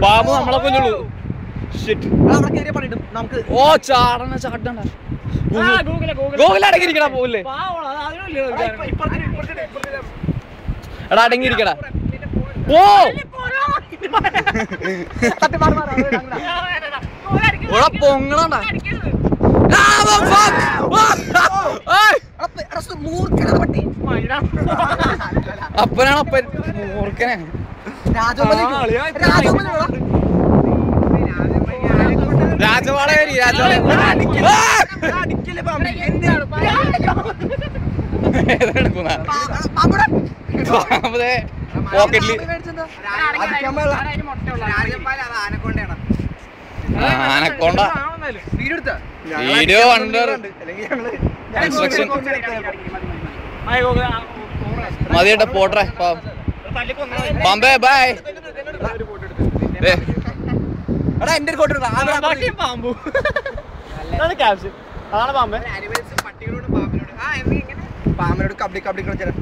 പാമ്പ് നമ്മളെ കൊല്ലുള്ളൂ. ഓ ചാടണ ചാടണ്ട. ഗൂഗിൾ അടങ്ങിയിരിക്കടാ പോവില്ലേ? എടാ അടങ്ങിയിരിക്കടാ. ഓ പൊങ്ങണണ്ട. അപ്പനാണ് അപ്പൻ മൂർഖനെ. രാജവാളരി പോക്കറ്റില് ആനക്കൊണ്ട. Video under construction. മതിയേട്ടാ പോട്ടെ. പാമ്പേ ബൈ. എടാ എന്റെ ഒരു ഫോട്ടോ പാമ്പു. അതാണ് പാമ്പ്. പാമ്പിനോട് കബഡി കബഡി കളിച്ചാൽ